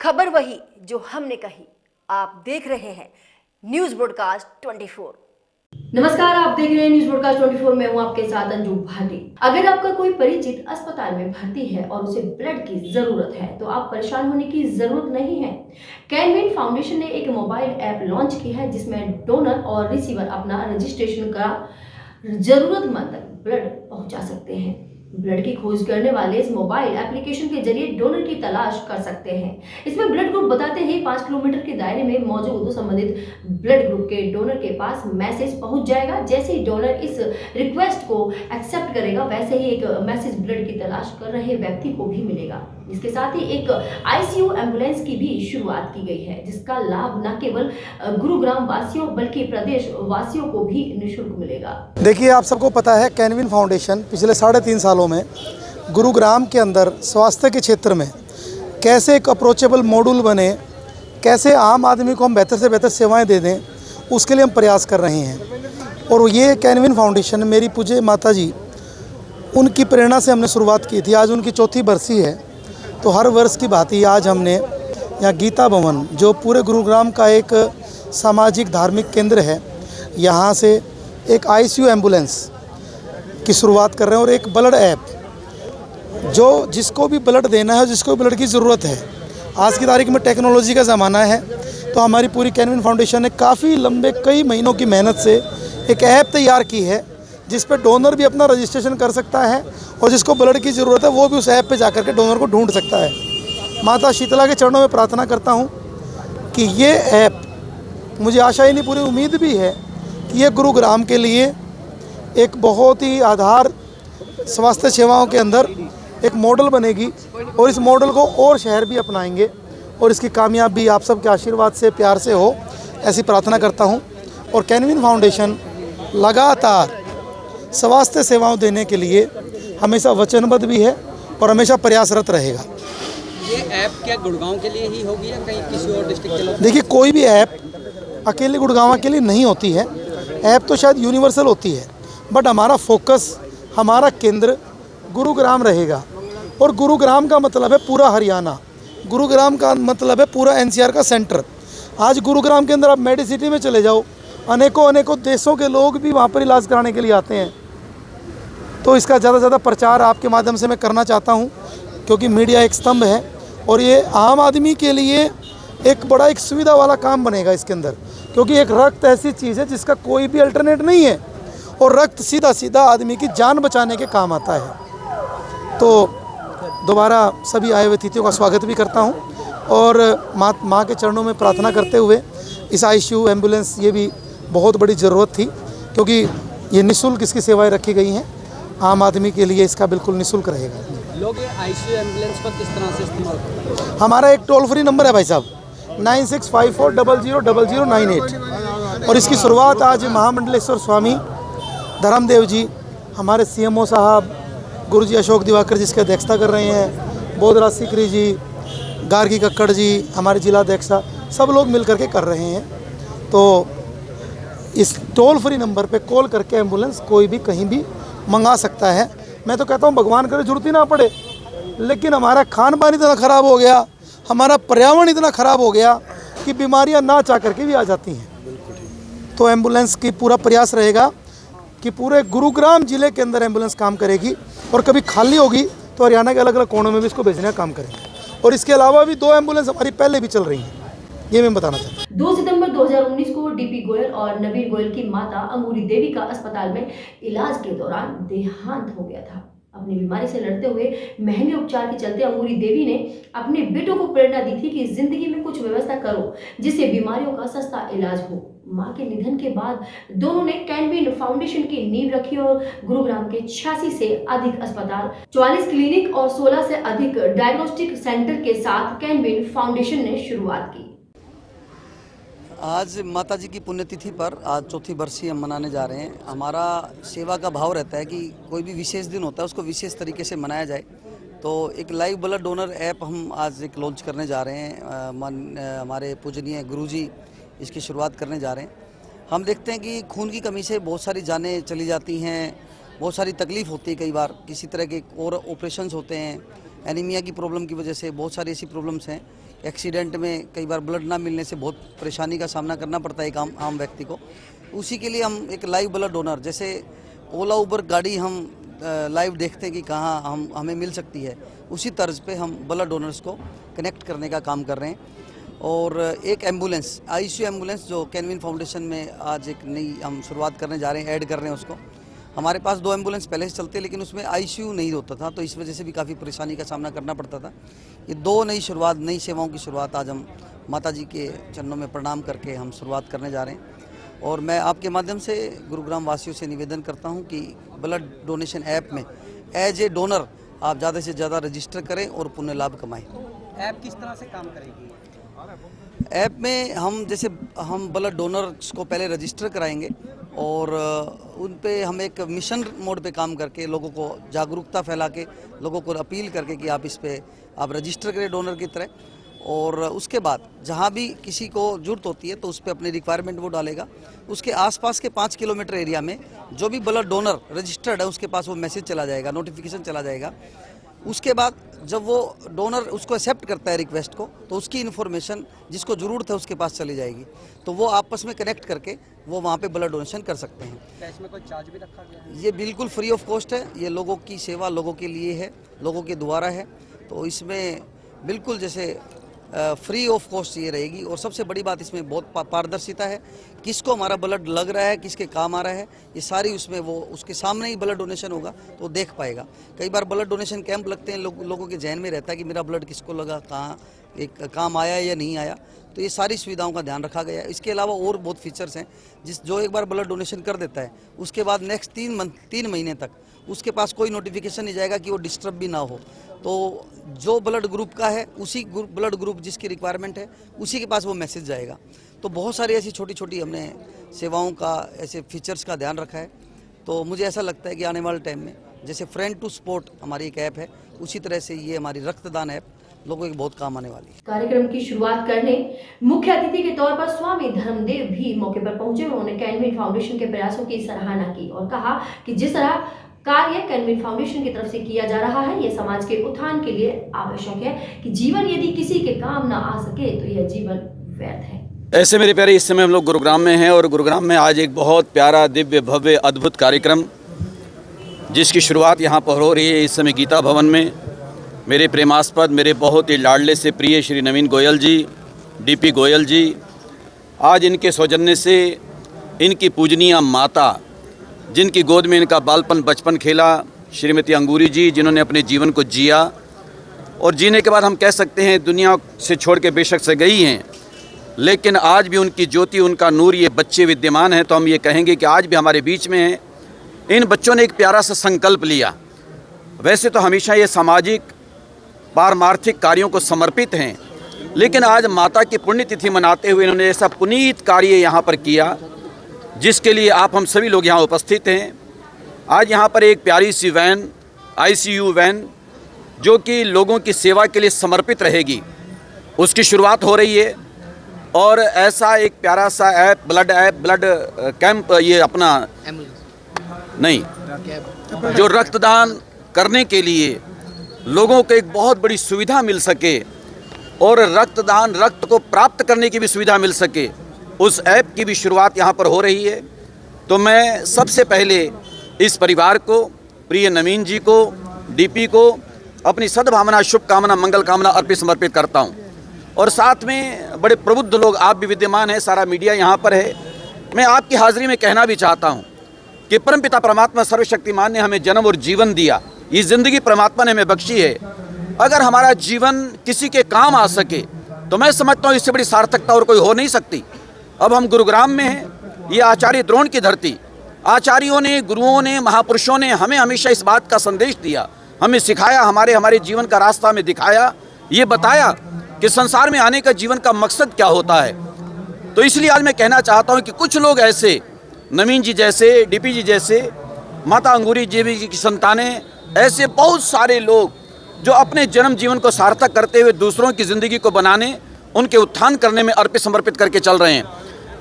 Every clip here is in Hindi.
खबर वही जो हमने कही। आप देख रहे हैं न्यूज ब्रॉडकास्ट 24। नमस्कार, आप देख रहे हैं न्यूज ब्रॉडकास्ट 24। मैं हूं आपके साथ अंजू भाटी। अगर आपका कोई परिचित अस्पताल में भर्ती है और उसे ब्लड की जरूरत है तो आप परेशान होने की जरूरत नहीं है। कैनविन फाउंडेशन ने एक मोबाइल ऐप लॉन्च की है जिसमें डोनर और रिसीवर अपना रजिस्ट्रेशन का जरूरतमंद तक ब्लड पहुंचा सकते हैं। ब्लड की खोज करने वाले इस मोबाइल एप्लीकेशन के जरिए डोनर की तलाश कर सकते हैं। इसमें ब्लड ग्रुप बताते ही 5 किलोमीटर के दायरे में मौजूद संबंधित ब्लड ग्रुप के डोनर के पास मैसेज पहुंच जाएगा। जैसे ही डोनर इस रिक्वेस्ट को एक्सेप्ट करेगा वैसे ही एक मैसेज ब्लड की तलाश कर रहे व्यक्ति को भी मिलेगा। इसके साथ ही एक आईसीयू एम्बुलेंस की भी शुरुआत की गई है जिसका लाभ न केवल गुरुग्राम वासियों बल्कि प्रदेश वासियों को भी निःशुल्क मिलेगा। देखिए, आप सबको पता है कैनविन फाउंडेशन पिछले 3.5 सालों में गुरुग्राम के अंदर स्वास्थ्य के क्षेत्र में कैसे एक अप्रोचेबल मॉड्यूल बने, कैसे आम आदमी को हम बेहतर से बेहतर सेवाएं दे दें, उसके लिए हम प्रयास कर रहे हैं। और ये कैनविन फाउंडेशन मेरी पूज्य माता जी, उनकी प्रेरणा से हमने शुरुआत की थी। आज उनकी 4थी बरसी है, तो हर वर्ष की भांति आज हमने यहाँ गीता भवन, जो पूरे गुरुग्राम का एक सामाजिक धार्मिक केंद्र है, यहाँ से एक आईसीयू एम्बुलेंस की शुरुआत कर रहे हैं और एक ब्लड ऐप, जो जिसको भी ब्लड देना है, जिसको भी ब्लड की ज़रूरत है। आज की तारीख में टेक्नोलॉजी का ज़माना है, तो हमारी पूरी कैनविन फाउंडेशन ने काफ़ी लंबे कई महीनों की मेहनत से एक ऐप तैयार की है जिस पर डोनर भी अपना रजिस्ट्रेशन कर सकता है और जिसको ब्लड की ज़रूरत है वो भी उस ऐप पे जाकर के डोनर को ढूंढ सकता है। माता शीतला के चरणों में प्रार्थना करता हूँ कि ये ऐप, मुझे आशा ही नहीं पूरी उम्मीद भी है कि ये गुरुग्राम के लिए एक बहुत ही आधार स्वास्थ्य सेवाओं के अंदर एक मॉडल बनेगी और इस मॉडल को और शहर भी अपनाएंगे और इसकी कामयाबी आप सबके आशीर्वाद से, प्यार से हो, ऐसी प्रार्थना करता हूँ। और कैनविन फाउंडेशन लगातार स्वास्थ्य सेवाओं देने के लिए हमेशा वचनबद्ध भी है और हमेशा प्रयासरत रहेगा। ये ऐप क्या गुड़गांव के लिए ही होगी या कहीं किसी और डिस्ट्रिक्ट के लिए? देखिए, कोई भी ऐप अकेले गुड़गांव के लिए नहीं होती है। ऐप तो शायद यूनिवर्सल होती है, बट हमारा फोकस, हमारा केंद्र गुरुग्राम रहेगा। और गुरुग्राम का मतलब है पूरा हरियाणा, गुरुग्राम का मतलब है पूरा एनसीआर का सेंटर। आज गुरुग्राम के अंदर आप मेडिसिटी में चले जाओ, अनेकों देशों के लोग भी वहाँ पर इलाज कराने के लिए आते हैं। तो इसका ज़्यादा से ज़्यादा प्रचार आपके माध्यम से मैं करना चाहता हूँ, क्योंकि मीडिया एक स्तंभ है और ये आम आदमी के लिए एक बड़ा एक सुविधा वाला काम बनेगा इसके अंदर, क्योंकि एक रक्त ऐसी चीज़ है जिसका कोई भी अल्टरनेट नहीं है और रक्त सीधा सीधा आदमी की जान बचाने के काम आता है। तो दोबारा सभी आए हुए अतिथियों का स्वागत भी करता हूँ और माँ के चरणों में प्रार्थना करते हुए इस आईसीयू एम्बुलेंस, ये भी बहुत बड़ी ज़रूरत थी, क्योंकि ये निःशुल्क इसकी सेवाएं रखी गई हैं। आम आदमी के लिए इसका बिल्कुल निःशुल्क रहेगा। लोग ये आईसीयू एम्बुलेंस को किस तरह से इस्तेमाल करते हैं? हमारा एक टोल फ्री नंबर है भाई साहब, 9654000098 और इसकी शुरुआत आज महामंडलेश्वर स्वामी धर्मदेव जी, हमारे सीएमओ साहब गुरुजी अशोक दिवाकर जी इसकी अध्यक्षता कर रहे हैं, बोधराज सिकरी जी, गार्गी कक्कड़ जी, हमारे जिलाध्यक्षा, सब लोग मिल करके कर रहे हैं। तो इस टोल फ्री नंबर पे कॉल करके एम्बुलेंस कोई भी कहीं भी मंगा सकता है। मैं तो कहता हूँ भगवान करे जरूरत ही ना पड़े, लेकिन हमारा खान पान इतना ख़राब हो गया, हमारा पर्यावरण इतना ख़राब हो गया कि बीमारियाँ ना चाह करके भी आ जाती हैं। तो एम्बुलेंस की पूरा प्रयास रहेगा कि पूरे गुरुग्राम ज़िले के अंदर एम्बुलेंस काम करेगी और कभी खाली होगी तो हरियाणा के अलग अलग कोनों में भी इसको भेजने का काम करेंगे। और इसके अलावा भी 2 एम्बुलेंस हमारी पहले भी चल रही हैं, ये मैं बताना चाहता हूँ। 2 सितंबर 2019 को डीपी गोयल और नवीन गोयल की माता अंगूरी देवी का अस्पताल में इलाज के दौरान देहांत हो गया था। अपनी बीमारी से लड़ते हुए महंगे उपचार के चलते अंगूरी देवी ने अपने बेटों को प्रेरणा दी थी कि जिंदगी में कुछ व्यवस्था करो जिससे बीमारियों का सस्ता इलाज हो। मां के निधन के बाद दोनों ने कैनविन फाउंडेशन की नींव रखी और गुरुग्राम के 86 से अधिक अस्पताल, 44 क्लिनिक और 16 से अधिक डायग्नोस्टिक सेंटर के साथ कैनविन फाउंडेशन ने शुरुआत की। आज माता जी की पुण्यतिथि पर आज 4थी बरसी हम मनाने जा रहे हैं। हमारा सेवा का भाव रहता है कि कोई भी विशेष दिन होता है उसको विशेष तरीके से मनाया जाए। तो एक लाइव ब्लड डोनर ऐप हम आज एक लॉन्च करने जा रहे हैं। हमारे पूजनीय गुरुजी इसकी शुरुआत करने जा रहे हैं। हम देखते हैं कि खून की कमी से बहुत सारी जानें चली जाती हैं, बहुत सारी तकलीफ़ होती है। कई बार किसी तरह के और ऑपरेशंस होते हैं एनीमिया की प्रॉब्लम की वजह से, बहुत सारी ऐसी प्रॉब्लम्स हैं। एक्सीडेंट में कई बार ब्लड ना मिलने से बहुत परेशानी का सामना करना पड़ता है एक आम व्यक्ति को। उसी के लिए हम एक लाइव ब्लड डोनर, जैसे ओला उबर गाड़ी हम लाइव देखते हैं कि कहाँ हमें मिल सकती है, उसी तर्ज पे हम ब्लड डोनर्स को कनेक्ट करने का काम कर रहे हैं। और एक एम्बुलेंस, आईसीयू एम्बुलेंस, जो कैनविन फाउंडेशन में आज एक नई हम शुरुआत करने जा रहे हैं, ऐड कर रहे हैं उसको। हमारे पास 2 एम्बुलेंस पहले से चलते, लेकिन उसमें आईसीयू नहीं होता था, तो इस वजह से भी काफ़ी परेशानी का सामना करना पड़ता था। ये 2 नई सेवाओं की शुरुआत आज हम माता जी के चरणों में प्रणाम करके हम शुरुआत करने जा रहे हैं। और मैं आपके माध्यम से गुरुग्राम वासियों से निवेदन करता हूं कि ब्लड डोनेशन ऐप में एज ए डोनर आप ज़्यादा से ज़्यादा रजिस्टर करें और पुण्य लाभ कमाएं। ऐप किस तरह से काम करेगी? ऐप में हम ब्लड डोनर्स को पहले रजिस्टर कराएंगे और उन पे हम एक मिशन मोड पे काम करके लोगों को जागरूकता फैला के, लोगों को अपील करके कि आप इस पे आप रजिस्टर करें डोनर की तरह। और उसके बाद जहाँ भी किसी को ज़रूरत होती है तो उस पर अपनी रिक्वायरमेंट वो डालेगा। उसके आसपास के 5 किलोमीटर एरिया में जो भी ब्लड डोनर रजिस्टर्ड है उसके पास वो मैसेज चला जाएगा, नोटिफिकेशन चला जाएगा। उसके बाद जब वो डोनर उसको एक्सेप्ट करता है रिक्वेस्ट को, तो उसकी इन्फॉर्मेशन जिसको ज़रूरत है उसके पास चली जाएगी, तो वो आपस में कनेक्ट करके वो वहाँ पे ब्लड डोनेशन कर सकते हैं। क्या इसमें कोई चार्ज भी रखा गया है? ये बिल्कुल फ्री ऑफ कॉस्ट है, ये लोगों की सेवा लोगों के लिए है, लोगों के द्वारा है, तो इसमें बिल्कुल जैसे फ्री ऑफ कॉस्ट ये रहेगी। और सबसे बड़ी बात इसमें बहुत पारदर्शिता है, किसको हमारा ब्लड लग रहा है, किसके काम आ रहा है, ये सारी उसमें वो उसके सामने ही ब्लड डोनेशन होगा तो वो देख पाएगा। कई बार ब्लड डोनेशन कैंप लगते हैं, लोगों के जहन में रहता है कि मेरा ब्लड किसको लगा, कहाँ एक काम आया या नहीं आया, तो ये सारी सुविधाओं का ध्यान रखा गया है। इसके अलावा और बहुत फीचर्स हैं, जो एक बार ब्लड डोनेशन कर देता है उसके बाद नेक्स्ट 3 महीने तक उसके पास कोई नोटिफिकेशन नहीं जाएगा कि वो डिस्टर्ब भी ना हो। तो जो ब्लड ग्रुप का है उसी ब्लड ग्रुप जिसकी रिक्वायरमेंट है उसी के पास वो मैसेज जाएगा। तो बहुत सारी ऐसी छोटी छोटी हमने सेवाओं का, ऐसे फीचर्स का ध्यान रखा है। तो मुझे ऐसा लगता है कि आने वाले टाइम में जैसे फ्रेंड टू स्पोर्ट हमारी एक ऐप है, उसी तरह से ये हमारी रक्तदान ऐप लोगों के बहुत काम आने वाली है। कार्यक्रम की शुरुआत करने मुख्य अतिथि के तौर पर स्वामी धर्मदेव भी मौके पर पहुंचे। उन्होंने कैनविन फाउंडेशन के प्रयासों की सराहना की और कहा कि जिस तरह कार्य कैनविन फाउंडेशन की तरफ से किया जा रहा है, यह समाज के उत्थान के लिए आवश्यक है कि जीवन यदि किसी के काम ना आ सके तो यह जीवन व्यर्थ है। ऐसे मेरे प्यारे, इस समय हम लोग गुरुग्राम में हैं और गुरुग्राम में आज एक बहुत प्यारा, दिव्य, भव्य, अद्भुत कार्यक्रम जिसकी शुरुआत यहाँ पर हो रही है इस समय गीता भवन में। मेरे प्रेमास्पद, मेरे बहुत ही लाडले से प्रिय श्री नवीन गोयल जी, डीपी गोयल जी, आज इनके सौजन्य से इनकी पूजनीय माता, जिनकी गोद में इनका बालपन बचपन खेला, श्रीमती अंगूरी जी, जिन्होंने अपने जीवन को जिया और जीने के बाद हम कह सकते हैं दुनिया से छोड़ के बेशक से गई हैं, लेकिन आज भी उनकी ज्योति, उनका नूर, ये बच्चे विद्यमान हैं। तो हम ये कहेंगे कि आज भी हमारे बीच में हैं। इन बच्चों ने एक प्यारा सा संकल्प लिया। वैसे तो हमेशा ये सामाजिक पारमार्थिक कार्यों को समर्पित हैं, लेकिन आज माता की पुण्यतिथि मनाते हुए इन्होंने ऐसा पुनीत कार्य यहाँ पर किया जिसके लिए आप हम सभी लोग यहाँ उपस्थित हैं। आज यहाँ पर एक प्यारी सी वैन, आईसीयू वैन, जो कि लोगों की सेवा के लिए समर्पित रहेगी, उसकी शुरुआत हो रही है। और ऐसा एक प्यारा सा ब्लड कैंप, ये अपना नहीं, जो रक्तदान करने के लिए लोगों को एक बहुत बड़ी सुविधा मिल सके और रक्त को प्राप्त करने की भी सुविधा मिल सके, उस ऐप की भी शुरुआत यहाँ पर हो रही है। तो मैं सबसे पहले इस परिवार को, प्रिय नवीन जी को, डीपी को अपनी सद्भावना, शुभकामना, मंगल कामना अर्पित समर्पित करता हूँ। और साथ में बड़े प्रबुद्ध लोग आप भी विद्यमान हैं, सारा मीडिया यहाँ पर है। मैं आपकी हाजिरी में कहना भी चाहता हूँ कि परमपिता परमात्मा सर्वशक्तिमान ने हमें जन्म और जीवन दिया, ये ज़िंदगी परमात्मा ने हमें बख्शी है। अगर हमारा जीवन किसी के काम आ सके तो मैं समझता हूँ इससे बड़ी सार्थकता और कोई हो नहीं सकती। अब हम गुरुग्राम में हैं, ये आचार्य द्रोण की धरती। आचार्यों ने, गुरुओं ने, महापुरुषों ने हमें हमेशा इस बात का संदेश दिया, हमें सिखाया, हमारे जीवन का रास्ता हमें दिखाया, ये बताया कि संसार में आने का जीवन का मकसद क्या होता है। तो इसलिए आज मैं कहना चाहता हूँ कि कुछ लोग ऐसे, नवीन जी जैसे, डीपी जी जैसे, माता अंगूरी जी की संतानें, ऐसे बहुत सारे लोग जो अपने जन्म जीवन को सार्थक करते हुए दूसरों की ज़िंदगी को बनाने, उनके उत्थान करने में अर्पित समर्पित करके चल रहे हैं।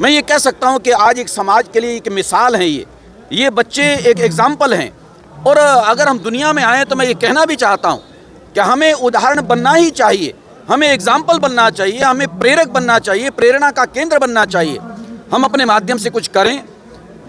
मैं ये कह सकता हूँ कि आज एक समाज के लिए एक मिसाल हैं ये बच्चे एक एग्जाम्पल हैं। और अगर हम दुनिया में आए तो मैं ये कहना भी चाहता हूँ कि हमें उदाहरण बनना ही चाहिए, हमें एग्जाम्पल बनना चाहिए, हमें प्रेरक बनना चाहिए, प्रेरणा का केंद्र बनना चाहिए। हम अपने माध्यम से कुछ करें,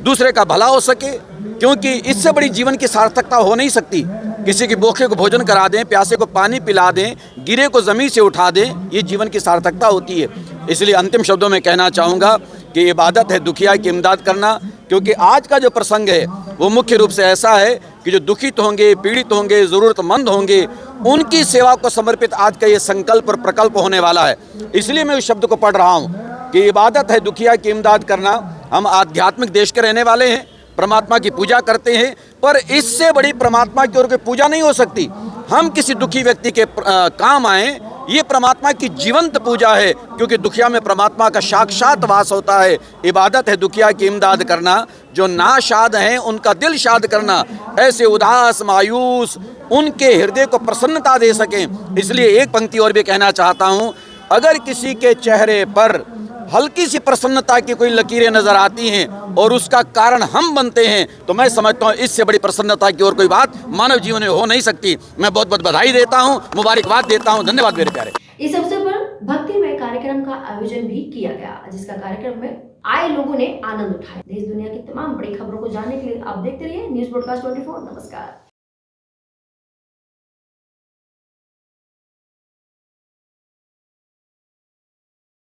दूसरे का भला हो सके, क्योंकि इससे बड़ी जीवन की सार्थकता हो नहीं सकती। किसी के भूखे को भोजन करा दें, प्यासे को पानी पिला दें, गिरे को ज़मीन से उठा दें, ये जीवन की सार्थकता होती है। इसलिए अंतिम शब्दों में कहना चाहूँगा कि इबादत है दुखिया की इमदाद करना, क्योंकि आज का जो प्रसंग है वो मुख्य रूप से ऐसा है कि जो दुखित होंगे, पीड़ित होंगे, ज़रूरतमंद होंगे, उनकी सेवा को समर्पित आज का ये संकल्प और प्रकल्प होने वाला है। इसलिए मैं उस शब्द को पढ़ रहा हूँ कि इबादत है दुखिया की इमदाद करना। हम आध्यात्मिक देश के रहने वाले हैं, परमात्मा की पूजा करते हैं, पर इससे बड़ी परमात्मा की और कोई पूजा नहीं हो सकती। हम किसी दुखी व्यक्ति के काम आएँ, ये परमात्मा की जीवंत पूजा है, क्योंकि दुखिया में परमात्मा का साक्षात वास होता है। इबादत है दुखिया की इमदाद करना, जो नाशाद हैं उनका दिल शाद करना, ऐसे उदास मायूस उनके हृदय को प्रसन्नता दे सकें। इसलिए एक पंक्ति और भी कहना चाहता हूँ, अगर किसी के चेहरे पर हल्की सी प्रसन्नता की कोई लकीरें नजर आती हैं और उसका कारण हम बनते हैं, तो मैं समझता हूँ इससे बड़ी प्रसन्नता की और कोई बात मानव जीवन में हो नहीं सकती। मैं बहुत बहुत बधाई देता हूँ, मुबारकबाद देता हूँ। धन्यवाद मेरे प्यारे। इस अवसर पर भक्तिमय कार्यक्रम का आयोजन भी किया गया, जिसका कार्यक्रम में आए लोगों ने आनंद उठाया। देश दुनिया की तमाम बड़ी खबरों को जानने के लिए आप देखते रहिए न्यूज़ ब्रॉडकास्ट 24। नमस्कार।